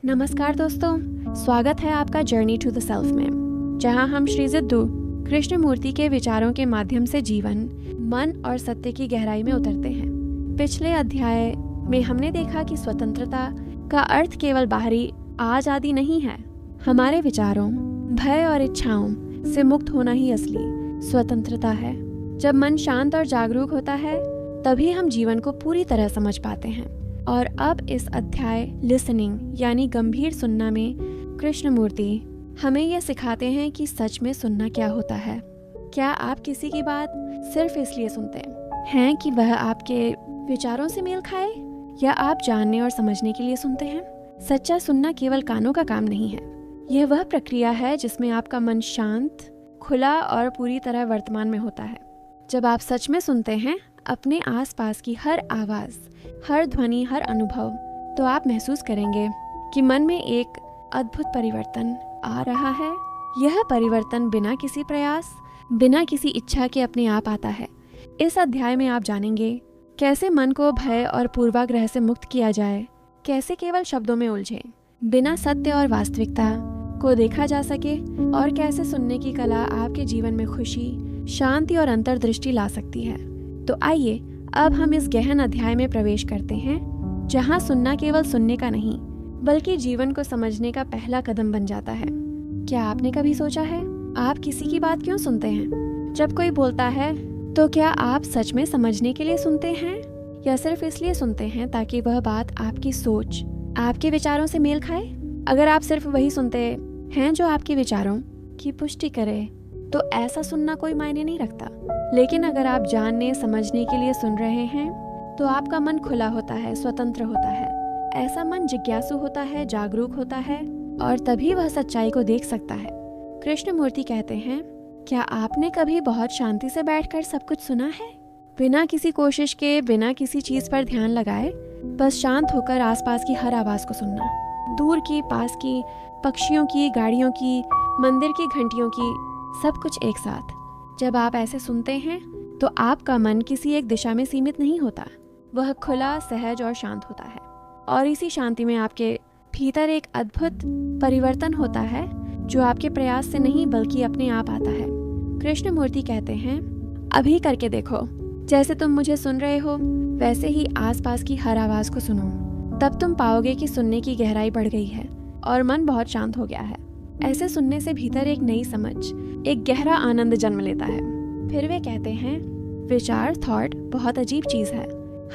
नमस्कार दोस्तों, स्वागत है आपका जर्नी टू द सेल्फ में, जहां हम श्री जिद्दू कृष्णमूर्ति के विचारों के माध्यम से जीवन, मन और सत्य की गहराई में उतरते हैं। पिछले अध्याय में हमने देखा कि स्वतंत्रता का अर्थ केवल बाहरी आज़ादी नहीं है। हमारे विचारों, भय और इच्छाओं से मुक्त होना ही असली स्वतंत्रता है। जब मन शांत और जागरूक होता है, तभी हम जीवन को पूरी तरह समझ पाते हैं। और अब इस अध्याय लिसनिंग यानी गंभीर सुनना में कृष्णमूर्ति हमें यह सिखाते हैं कि सच में सुनना क्या होता है। क्या आप किसी की बात सिर्फ इसलिए सुनते हैं कि वह आपके विचारों से मेल खाए, या आप जानने और समझने के लिए सुनते हैं? सच्चा सुनना केवल कानों का काम नहीं है। यह वह प्रक्रिया है जिसमें आपका मन शांत, खुला और पूरी तरह वर्तमान में होता है। जब आप सच में सुनते हैं अपने आसपास की हर आवाज़, हर ध्वनि, हर अनुभव, तो आप महसूस करेंगे कि मन में एक अद्भुत परिवर्तन आ रहा है। यह परिवर्तन बिना किसी प्रयास, बिना किसी इच्छा के अपने आप आता है। इस अध्याय में आप जानेंगे कैसे मन को भय और पूर्वाग्रह से मुक्त किया जाए, कैसे केवल शब्दों में उलझे बिना सत्य और वास्तविकता को देखा जा सके, और कैसे सुनने की कला आपके जीवन में खुशी, शांति और अंतर्दृष्टि ला सकती है। तो आइए अब हम इस गहन अध्याय में प्रवेश करते हैं, जहां सुनना केवल सुनने का नहीं, बल्कि जीवन को समझने का पहला कदम बन जाता है। क्या आपने कभी सोचा है, आप किसी की बात क्यों सुनते हैं? जब कोई बोलता है तो क्या आप सच में समझने के लिए सुनते हैं, या सिर्फ इसलिए सुनते हैं ताकि वह बात आपकी सोच, आपके विचारों से मेल खाए? अगर आप सिर्फ वही सुनते हैं जो आपके विचारों की पुष्टि करे, तो ऐसा सुनना कोई मायने नहीं रखता। लेकिन अगर आप जानने, समझने के लिए सुन रहे हैं, तो आपका मन खुला होता है, स्वतंत्र होता है। ऐसा मन जिज्ञासु होता है, जागरूक होता है, और तभी वह सच्चाई को देख सकता है। कृष्णमूर्ति कहते हैं, क्या आपने कभी बहुत शांति से बैठकर सब कुछ सुना है? बिना किसी कोशिश के, बिना किसी चीज पर ध्यान लगाए, बस शांत होकर आसपास की हर आवाज को सुनना, दूर की, पास की, पक्षियों की, गाड़ियों की, मंदिर की घंटियों की, सब कुछ एक साथ। जब आप ऐसे सुनते हैं तो आपका मन किसी एक दिशा में सीमित नहीं होता, वह खुला, सहज और शांत होता है। और इसी शांति में आपके भीतर एक अद्भुत परिवर्तन होता है, जो आपके प्रयास से नहीं बल्कि अपने आप आता है। कृष्णमूर्ति कहते हैं, अभी करके देखो, जैसे तुम मुझे सुन रहे हो वैसे ही आसपास की हर आवाज को सुनो। तब तुम पाओगे कि सुनने की गहराई बढ़ गई है और मन बहुत शांत हो गया है। ऐसे सुनने से भीतर एक नई समझ, एक गहरा आनंद जन्म लेता है। फिर वे कहते हैं, विचार, थॉट बहुत अजीब चीज है।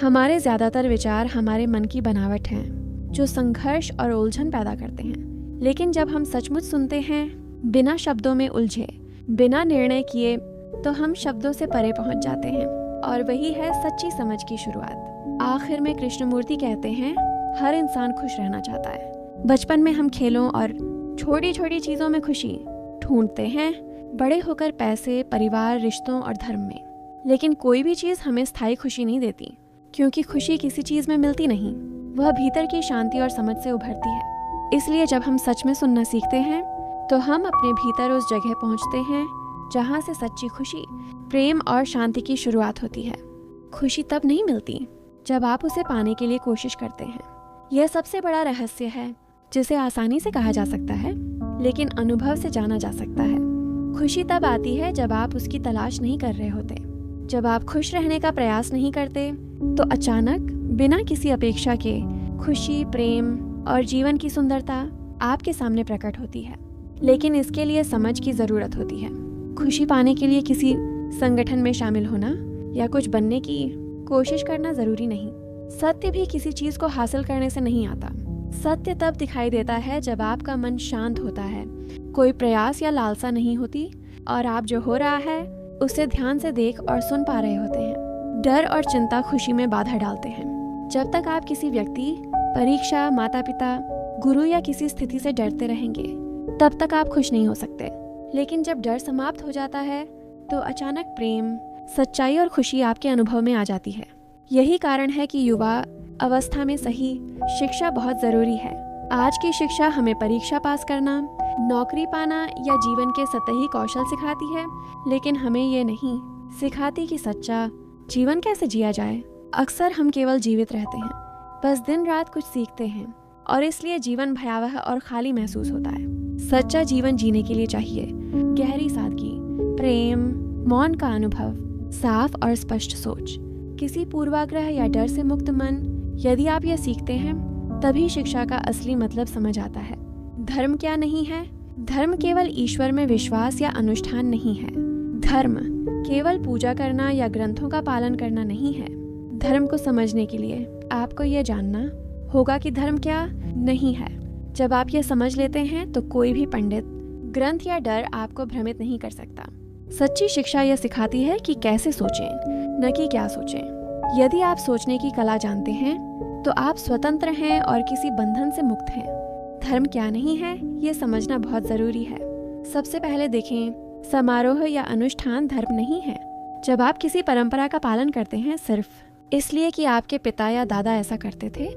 हमारे ज्यादातर विचार हमारे मन की बनावट हैं, जो संघर्ष और उलझन पैदा करते हैं। लेकिन जब हम सचमुच सुनते हैं, बिना शब्दों में उलझे, बिना निर्णय किए, तो हम शब्दों से परे पहुंच जाते हैं, और वही है सच्ची समझ की शुरुआत। आखिर में कृष्णमूर्ति कहते हैं, हर इंसान खुश रहना चाहता है। बचपन में हम खेलों और छोटी छोटी चीजों में खुशी ढूंढते हैं, बड़े होकर पैसे, परिवार, रिश्तों और धर्म में। लेकिन कोई भी चीज हमें स्थायी खुशी नहीं देती, क्योंकि खुशी किसी चीज में मिलती नहीं, वह भीतर की शांति और समझ से उभरती है। इसलिए जब हम सच में सुनना सीखते हैं, तो हम अपने भीतर उस जगह पहुंचते हैं जहां से सच्ची खुशी, प्रेम और शांति की शुरुआत होती है। खुशी तब नहीं मिलती जब आप उसे पाने के लिए कोशिश करते हैं। यह सबसे बड़ा रहस्य है, जिसे आसानी से कहा जा सकता है, लेकिन अनुभव से जाना जा सकता है। खुशी तब आती है जब आप उसकी तलाश नहीं कर रहे होते, जब आप खुश रहने का प्रयास नहीं करते, तो अचानक बिना किसी अपेक्षा के खुशी, प्रेम और जीवन की सुंदरता आपके सामने प्रकट होती है। लेकिन इसके लिए समझ की जरूरत होती है। खुशी पाने के लिए किसी संगठन में शामिल होना या कुछ बनने की कोशिश करना जरूरी नहीं। सत्य भी किसी चीज को हासिल करने से नहीं आता। सत्य तब दिखाई देता है जब आपका मन शांत होता है, कोई प्रयास या लालसा नहीं होती, और आप जो हो रहा है उसे ध्यान से देख और सुन पा रहे होते हैं। डर और चिंता खुशी में बाधा डालते हैं। जब तक आप किसी व्यक्ति, परीक्षा, माता पिता, गुरु या किसी स्थिति से डरते रहेंगे, तब तक आप खुश नहीं हो सकते। लेकिन जब डर समाप्त हो जाता है, तो अचानक प्रेम, सच्चाई और खुशी आपके अनुभव में आ जाती है। यही कारण है कि युवा अवस्था में सही शिक्षा बहुत जरूरी है। आज की शिक्षा हमें परीक्षा पास करना, नौकरी पाना या जीवन के सतही कौशल सिखाती है, लेकिन हमें ये नहीं सिखाती कि सच्चा जीवन कैसे जिया जाए। अक्सर हम केवल जीवित रहते हैं, बस दिन रात कुछ सीखते हैं, और इसलिए जीवन भयावह और खाली महसूस होता है। सच्चा जीवन जीने के लिए चाहिए गहरी सादगी, प्रेम, मौन का अनुभव, साफ और स्पष्ट सोच, किसी पूर्वाग्रह या डर से मुक्त मन। यदि आप यह सीखते हैं तभी शिक्षा का असली मतलब समझ आता है। धर्म क्या नहीं है? धर्म केवल ईश्वर में विश्वास या अनुष्ठान नहीं है। धर्म केवल पूजा करना या ग्रंथों का पालन करना नहीं है। धर्म को समझने के लिए आपको यह जानना होगा कि धर्म क्या नहीं है। जब आप यह समझ लेते हैं तो कोई भी पंडित, ग्रंथ या डर आपको भ्रमित नहीं कर सकता। सच्ची शिक्षा यह सिखाती है कि कैसे सोचें, न कि क्या सोचें। यदि आप सोचने की कला जानते हैं तो आप स्वतंत्र हैं और किसी बंधन से मुक्त हैं। धर्म क्या नहीं है, ये समझना बहुत जरूरी है। सबसे पहले देखें, समारोह या अनुष्ठान धर्म नहीं है। जब आप किसी परंपरा का पालन करते हैं सिर्फ इसलिए कि आपके पिता या दादा ऐसा करते थे,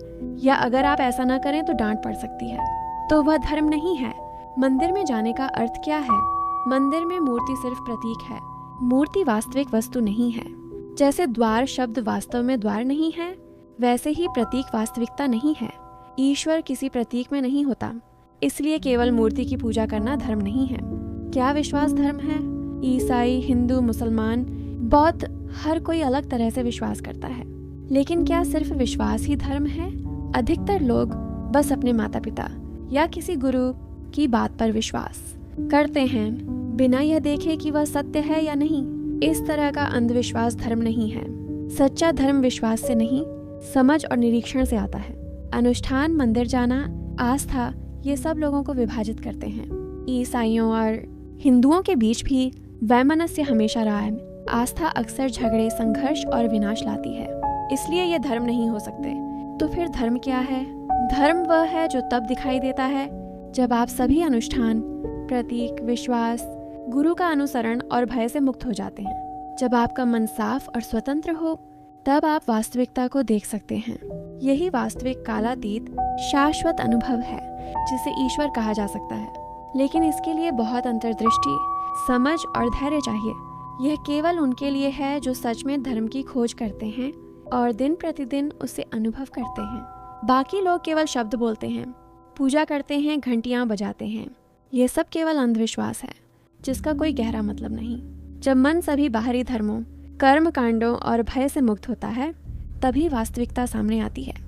या अगर आप ऐसा न करें तो डांट पड़ सकती है, तो वह धर्म नहीं है। मंदिर में जाने का अर्थ क्या है? मंदिर में मूर्ति सिर्फ प्रतीक है। मूर्ति वास्तविक वस्तु नहीं है। जैसे द्वार शब्द वास्तव में द्वार नहीं है, वैसे ही प्रतीक वास्तविकता नहीं है। ईश्वर किसी प्रतीक में नहीं होता, इसलिए केवल मूर्ति की पूजा करना धर्म नहीं है। क्या विश्वास धर्म है? ईसाई, हिंदू, मुसलमान, बौद्ध, हर कोई अलग तरह से विश्वास करता है। लेकिन क्या सिर्फ विश्वास ही धर्म है? अधिकतर लोग बस अपने माता पिता या किसी गुरु की बात पर विश्वास करते हैं, बिना यह देखे कि वह सत्य है या नहीं। इस तरह का अंधविश्वास धर्म नहीं है। सच्चा धर्म विश्वास से नहीं, समझ और निरीक्षण से आता है। अनुष्ठान, मंदिर जाना, आस्था, ये सब लोगों को विभाजित करते हैं। ईसाइयों और हिंदुओं के बीच भी वैमनस्य हमेशा रहा है। आस्था अक्सर झगड़े, संघर्ष और विनाश लाती है, इसलिए ये धर्म नहीं हो सकते। तो फिर धर्म क्या है? धर्म वह है जो तब दिखाई देता है जब आप सभी अनुष्ठान, प्रतीक, विश्वास, गुरु का अनुसरण और भय से मुक्त हो जाते हैं। जब आपका मन साफ और स्वतंत्र हो, तब आप वास्तविकता को देख सकते हैं। यही वास्तविक, कालातीत, शाश्वत अनुभव है जिसे ईश्वर कहा जा सकता है। लेकिन इसके लिए बहुत अंतर्दृष्टि, समझ और धैर्य चाहिए। यह केवल उनके लिए है जो सच में धर्म की खोज करते हैं और दिन प्रतिदिन उसे अनुभव करते हैं। बाकी लोग केवल शब्द बोलते हैं, पूजा करते हैं, घंटियां बजाते हैं। ये सब केवल अंधविश्वास है जिसका कोई गहरा मतलब नहीं। जब मन सभी बाहरी धर्मों, कर्म कांडों और भय से मुक्त होता है, तभी वास्तविकता सामने आती है।